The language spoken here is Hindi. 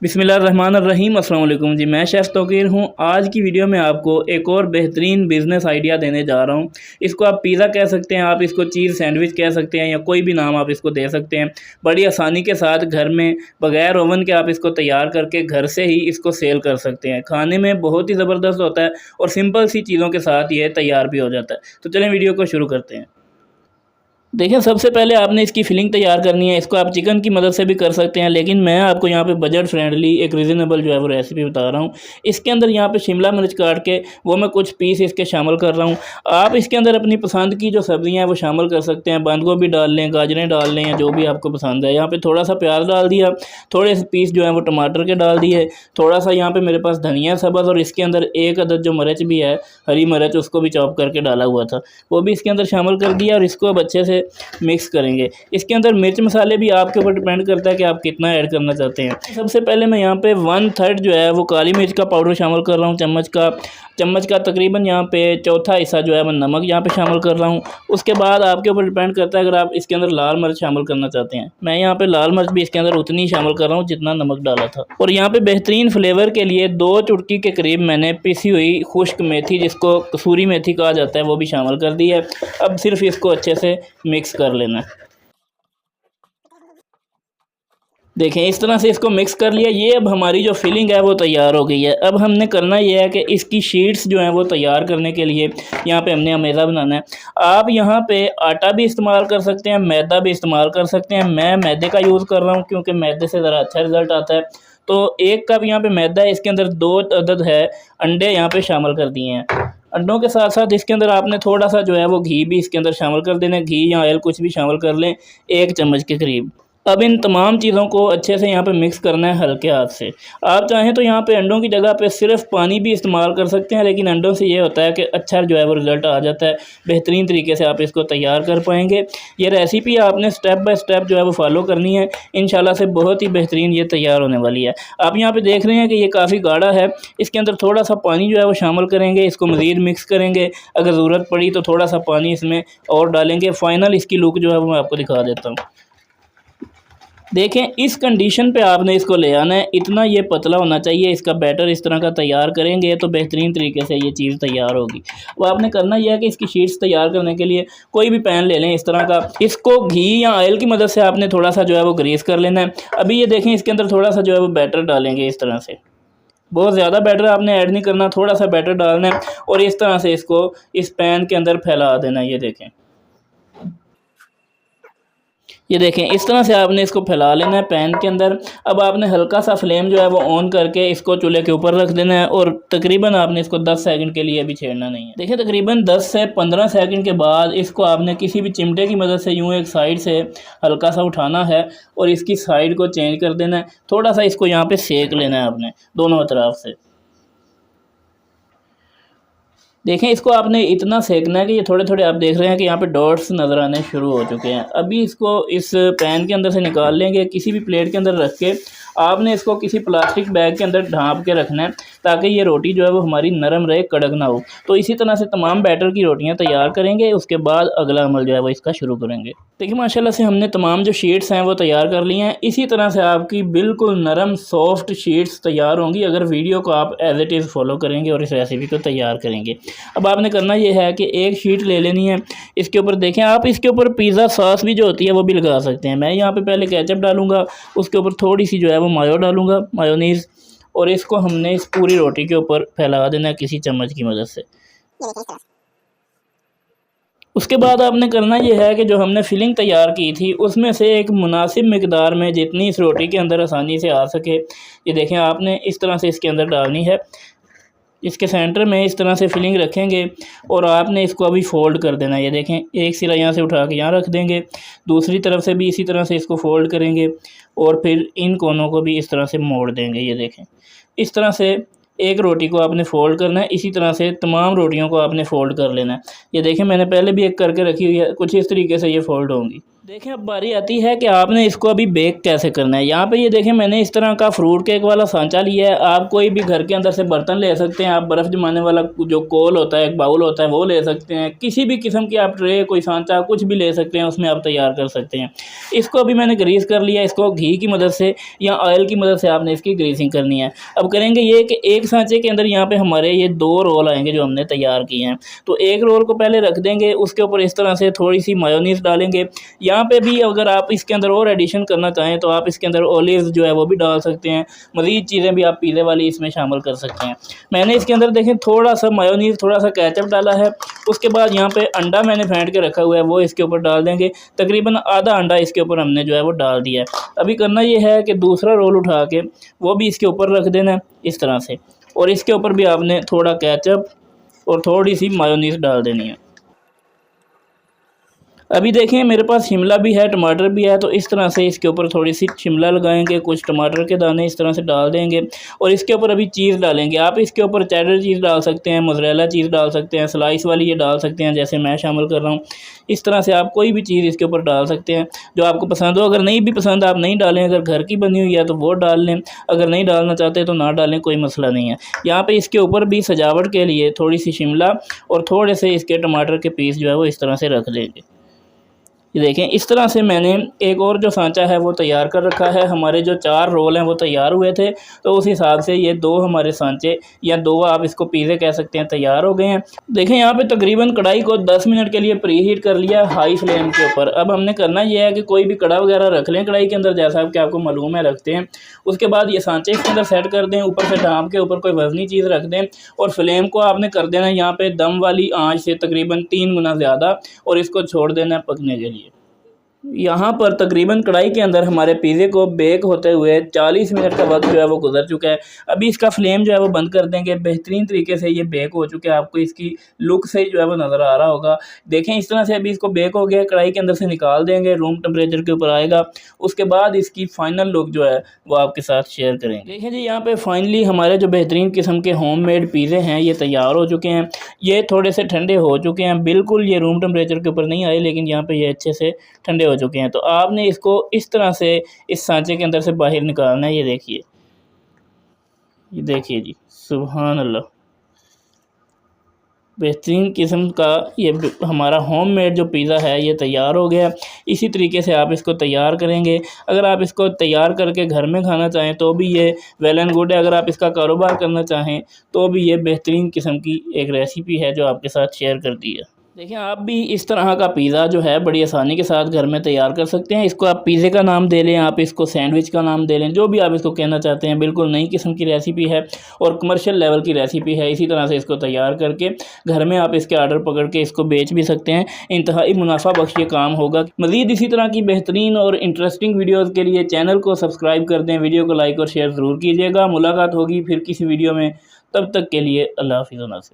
बिस्मिल्लाहिर्रहमानिर्रहीम। अस्सलाम वालेकुम जी, मैं शेफ़ तौकीर हूँ। आज की वीडियो में आपको एक और बेहतरीन बिज़नेस आइडिया देने जा रहा हूँ। इसको आप पिज़्ज़ा कह सकते हैं, आप इसको चीज़ सैंडविच कह सकते हैं, या कोई भी नाम आप इसको दे सकते हैं। बड़ी आसानी के साथ घर में बग़ैर ओवन के आप इसको तैयार करके घर से ही इसको सेल कर सकते हैं। खाने में बहुत ही ज़बरदस्त होता है और सिंपल सी चीज़ों के साथ ये तैयार भी हो जाता है। तो चलें वीडियो को शुरू करते हैं। देखिए, सबसे पहले आपने इसकी फ़िलिंग तैयार करनी है। इसको आप चिकन की मदद से भी कर सकते हैं, लेकिन मैं आपको यहाँ पे बजट फ्रेंडली एक रीज़नेबल जो है वो रेसिपी बता रहा हूँ। इसके अंदर यहाँ पे शिमला मिर्च काट के वो मैं कुछ पीस इसके शामिल कर रहा हूँ। आप इसके अंदर अपनी पसंद की जो सब्ज़ियाँ हैं वो शामिल कर सकते हैं। बंद गोभी डाल लें, गाजरें डाल लें, या जो भी आपको पसंद है। यहाँ पर थोड़ा सा प्याज डाल दिया, थोड़े से पीस जो है वो टमाटर के डाल दिए, थोड़ा सा यहाँ पर मेरे पास धनिया सब्ज़, और इसके अंदर एक अदद जो मिर्च भी है, हरी मिर्च, उसको भी चॉप करके डाला हुआ था, वो भी इसके अंदर शामिल कर दिया। और इसको अब अच्छे से मिक्स करेंगे। इसके अंदर मिर्च मसाले भी आपके ऊपर डिपेंड करता है कि आप कितना ऐड करना चाहते हैं। सबसे पहले मैं यहाँ पे 1/3 जो है वो काली मिर्च का पाउडर शामिल कर रहा हूँ, चम्मच का तकरीबन यहाँ पे चौथा हिस्सा जो है मैं नमक यहाँ पे शामिल कर रहा हूँ। उसके बाद आपके ऊपर डिपेंड करता है अगर आप इसके अंदर लाल मिर्च शामिल करना चाहते हैं। मैं यहाँ पे लाल मिर्च भी इसके अंदर उतनी ही शामिल कर रहा हूँ जितना नमक डाला था। और यहाँ पे बेहतरीन फ्लेवर के लिए 2 चुटकी के करीब मैंने पिसी हुई खुश्क मेथी, जिसको कसूरी मेथी कहा जाता है, वो भी शामिल कर दी है। अब सिर्फ इसको अच्छे से मिक्स कर लेना है। देखें, इस तरह से इसको मिक्स कर लिया। ये अब हमारी जो फिलिंग है वो तैयार हो गई है। अब हमने करना ये है कि इसकी शीट्स जो हैं वो तैयार करने के लिए यहाँ पे हमने अमेज़ा बनाना है। आप यहाँ पे आटा भी इस्तेमाल कर सकते हैं, मैदा भी इस्तेमाल कर सकते हैं। मैं मैदे का यूज़ कर रहा हूँ क्योंकि मैदे से ज़रा अच्छा रिज़ल्ट आता है। तो 1 कप यहाँ पे मैदा है, इसके अंदर 2 अदद है अंडे यहाँ पे शामिल कर दिए हैं। अंडों के साथ साथ इसके अंदर आपने थोड़ा सा जो है वो घी भी इसके अंदर शामिल कर देना है। घी या ऑयल कुछ भी शामिल कर लें, 1 चम्मच के करीब। अब इन तमाम चीज़ों को अच्छे से यहाँ पे मिक्स करना है हल्के हाथ से। आप चाहें तो यहाँ पे अंडों की जगह पे सिर्फ पानी भी इस्तेमाल कर सकते हैं, लेकिन अंडों से ये होता है कि अच्छा जो है वो रिज़ल्ट आ जाता है। बेहतरीन तरीके से आप इसको तैयार कर पाएंगे। ये रेसिपी आपने स्टेप बाय स्टेप जो है वो फॉलो करनी है। इंशाल्लाह से बहुत ही बेहतरीन ये तैयार होने वाली है। आप यहाँ पर देख रहे हैं कि ये काफ़ी गाढ़ा है। इसके अंदर थोड़ा सा पानी जो है वो शामिल करेंगे, इसको मज़ीद मिक्स करेंगे। अगर ज़रूरत पड़ी तो थोड़ा सा पानी इसमें और डालेंगे। फ़ाइनल इसकी लुक जो है वो मैं आपको दिखा देता हूँ। देखें, इस कंडीशन पे आपने इसको ले आना है। इतना ये पतला होना चाहिए। इसका बैटर इस तरह का तैयार करेंगे तो बेहतरीन तरीके से ये चीज़ तैयार होगी। अब आपने करना यह है कि इसकी शीट्स तैयार करने के लिए कोई भी पैन ले लें इस तरह का। इसको घी या ऑयल की मदद से आपने थोड़ा सा जो है वो ग्रीस कर लेना है। अभी ये देखें, इसके अंदर थोड़ा सा जो है वो बैटर डालेंगे इस तरह से। बहुत ज़्यादा बैटर आपने ऐड नहीं करना, थोड़ा सा बैटर डालना है और इस तरह से इसको इस पैन के अंदर फैला देना है। ये देखें, इस तरह से आपने इसको फैला लेना है पैन के अंदर। अब आपने हल्का सा फ्लेम जो है वो ऑन करके इसको चूल्हे के ऊपर रख देना है और तकरीबन आपने इसको 10 सेकंड के लिए अभी छेड़ना नहीं है। देखिए, तकरीबन 10 से 15 सेकंड के बाद इसको आपने किसी भी चिमटे की मदद से यूँ एक साइड से हल्का सा उठाना है और इसकी साइड को चेंज कर देना है। थोड़ा सा इसको यहाँ पर सेक लेना है आपने दोनों तरफ से। देखें, इसको आपने इतना सेकना है कि ये थोड़े थोड़े आप देख रहे हैं कि यहाँ पे डॉट्स नज़र आने शुरू हो चुके हैं। अभी इसको इस पैन के अंदर से निकाल लेंगे। किसी भी प्लेट के अंदर रख के आपने इसको किसी प्लास्टिक बैग के अंदर ढाँप के रखना है ताकि ये रोटी जो है वो हमारी नरम रहे, कड़क ना हो। तो इसी तरह से तमाम बैटर की रोटियां तैयार करेंगे। उसके बाद अगला अमल जो है वो इसका शुरू करेंगे। देखिए, माशाल्लाह से हमने तमाम जो शीट्स हैं वो तैयार कर ली हैं। इसी तरह से आपकी बिल्कुल नरम सॉफ्ट शीट्स तैयार होंगी अगर वीडियो को आप एज इट इज़ फॉलो करेंगे और इस रेसिपी को तैयार करेंगे। अब आपने करना ये है कि एक शीट ले लेनी है। इसके ऊपर देखें, आप इसके ऊपर पिज़्ज़ा सॉस भी जो होती है वो भी लगा सकते हैं। मैं यहाँ पे पहले केचप डालूंगा, उसके ऊपर थोड़ी सी जो है वो मायो डालूंगा, मायोनीज़, और इसको हमने इस पूरी रोटी के ऊपर फैला देना है किसी चम्मच की मदद से। उसके बाद आपने करना ये है कि जो हमने फिलिंग तैयार की थी उसमें से एक मुनासिब मिकदार में जितनी इस रोटी के अंदर आसानी से आ सके, ये देखें, आपने इस तरह से इसके अंदर डालनी है। इसके सेंटर में इस तरह से फिलिंग रखेंगे और आपने इसको अभी फ़ोल्ड कर देना है। ये देखें, एक सिरा यहाँ से उठा के यहाँ रख देंगे, दूसरी तरफ से भी इसी तरह से इसको फ़ोल्ड करेंगे और फिर इन कोनों को भी इस तरह से मोड़ देंगे। ये देखें, इस तरह से एक रोटी को आपने फ़ोल्ड करना है। इसी तरह से तमाम रोटियों को आपने फ़ोल्ड कर लेना है। ये देखें, मैंने पहले भी एक करके रखी हुई है, कुछ इस तरीके से ये फ़ोल्ड होंगी। देखें अब बारी आती है कि आपने इसको अभी बेक कैसे करना है। यहाँ पे ये देखें मैंने इस तरह का फ्रूट केक वाला सांचा लिया है। आप कोई भी घर के अंदर से बर्तन ले सकते हैं। आप बर्फ़ जमाने वाला जो कोल होता है, एक बाउल होता है, वो ले सकते हैं। किसी भी किस्म की आप ट्रे, कोई सांचा, कुछ भी ले सकते हैं, उसमें आप तैयार कर सकते हैं। इसको अभी मैंने ग्रीस कर लिया। इसको घी की मदद से या ऑयल की मदद से आपने इसकी ग्रीसिंग करनी है। अब करेंगे ये कि एक सांचे के अंदर यहाँ पर हमारे ये 2 रोल आएंगे जो हमने तैयार किए हैं। तो एक रोल को पहले रख देंगे, उसके ऊपर इस तरह से थोड़ी सी मायोनीज़ डालेंगे। यहाँ पे भी अगर आप इसके अंदर और एडिशन करना चाहें तो आप इसके अंदर ओलिव्स जो है वो भी डाल सकते हैं। मज़ीद चीज़ें भी आप पिज़्ज़े वाली इसमें शामिल कर सकते हैं। मैंने इसके अंदर देखें थोड़ा सा मायोनीज़, थोड़ा सा केचप डाला है। उसके बाद यहाँ पे अंडा मैंने फेंट के रखा हुआ है, वो इसके ऊपर डाल देंगे। तकरीबन आधा अंडा इसके ऊपर हमने जो है वो डाल दिया है। अभी करना ये है कि दूसरा रोल उठा के वो भी इसके ऊपर रख देना है इस तरह से, और इसके ऊपर भी आपने थोड़ा केचप और थोड़ी सी मायोनीज़ डाल देनी है। अभी देखें मेरे पास शिमला भी है, टमाटर भी है, तो इस तरह से इसके ऊपर थोड़ी सी शिमला लगाएंगे, कुछ टमाटर के दाने इस तरह से डाल देंगे और इसके ऊपर अभी चीज़ डालेंगे। आप इसके ऊपर चेडर चीज़ डाल सकते हैं, मोज़रेला चीज़ डाल सकते हैं, स्लाइस वाली ये डाल सकते हैं जैसे मैं शामिल कर रहा हूँ। इस तरह से आप कोई भी चीज़ इसके ऊपर डाल सकते हैं जो आपको पसंद हो। अगर नहीं भी पसंद आप नहीं डालें, अगर घर की बनी हुई है तो वो डाल लें, अगर नहीं डालना चाहते तो ना डालें, कोई मसला नहीं है। यहाँ पे इसके ऊपर भी सजावट के लिए थोड़ी सी शिमला और थोड़े से इसके टमाटर के पीस जो है वो इस तरह से रख देंगे। ये देखें इस तरह से मैंने एक और जो सांचा है वो तैयार कर रखा है। हमारे जो 4 रोल हैं वो तैयार हुए थे, तो उस हिसाब से ये 2 हमारे सांचे या 2 आप इसको पिज़्ज़े कह सकते हैं तैयार हो गए हैं। देखें यहाँ पे तकरीबन कढ़ाई को 10 मिनट के लिए प्री हीट कर लिया हाई फ्लेम के ऊपर। अब हमने करना ये है कि कोई भी कड़ा वगैरह रख लें कढ़ाई के अंदर, जैसा कि आपको मालूम है रखते हैं। उसके बाद ये सांचे इसके अंदर सेट कर दें, ऊपर से ढाँप के ऊपर कोई वज़नी चीज़ रख दें और फ्लेम को आपने कर देना है यहाँ पे दम वाली आँच से तकरीबन 3 गुना ज़्यादा, और इसको छोड़ देना है पकने के लिए। यहाँ पर तकरीबन कढ़ाई के अंदर हमारे पिज़्ज़े को बेक होते हुए 40 मिनट का वक्त जो है वो गुजर चुका है। अभी इसका फ्लेम जो है वो बंद कर देंगे। बेहतरीन तरीके से ये बेक हो चुके हैं, आपको इसकी लुक से जो है वो नज़र आ रहा होगा। देखें इस तरह से अभी इसको बेक हो गया, कढ़ाई के अंदर से निकाल देंगे, रूम टेम्परेचर के ऊपर आएगा। उसके बाद इसकी फ़ाइनल लुक जो है वो आपके साथ शेयर करेंगे। देखें जी यहाँ पर फाइनली हमारे जो बेहतरीन किस्म के होममेड पिज़्ज़े हैं ये तैयार हो चुके हैं। ये थोड़े से ठंडे हो चुके हैं, बिल्कुल ये रूम टेम्परेचर के ऊपर नहीं आए, लेकिन यहाँ पर ये अच्छे से ठंडे हो चुके हैं। तो आपने इसको इस तरह से इस सांचे के अंदर से बाहर निकालना है। ये देखिए जी, सुभान अल्लाह, बेहतरीन किस्म का ये हमारा होममेड जो पिज़्ज़ा है ये तैयार हो गया। इसी तरीके से आप इसको तैयार करेंगे। अगर आप इसको तैयार करके घर में खाना चाहें तो भी ये वेल एंड गुड है। अगर आप इसका कारोबार करना चाहें तो भी ये बेहतरीन किस्म की एक रेसिपी है जो आपके साथ शेयर कर दी है। देखिए आप भी इस तरह का पिज़्ज़ा जो है बड़ी आसानी के साथ घर में तैयार कर सकते हैं। इसको आप पिज़्ज़े का नाम दे लें, आप इसको सैंडविच का नाम दे लें, जो भी आप इसको कहना चाहते हैं। बिल्कुल नई किस्म की रेसिपी है और कमर्शियल लेवल की रेसिपी है। इसी तरह से इसको तैयार करके घर में आप इसके आर्डर पकड़ के इसको बेच भी सकते हैं। इंतहाई मुनाफा बख्श ये काम होगा। मज़ीद इसी तरह की बेहतरीन और इंटरेस्टिंग वीडियोज़ के लिए चैनल को सब्सक्राइब कर दें, वीडियो को लाइक और शेयर ज़रूर कीजिएगा। मुलाकात होगी फिर किसी वीडियो में, तब तक के लिए अल्लाह हाफ़िज़।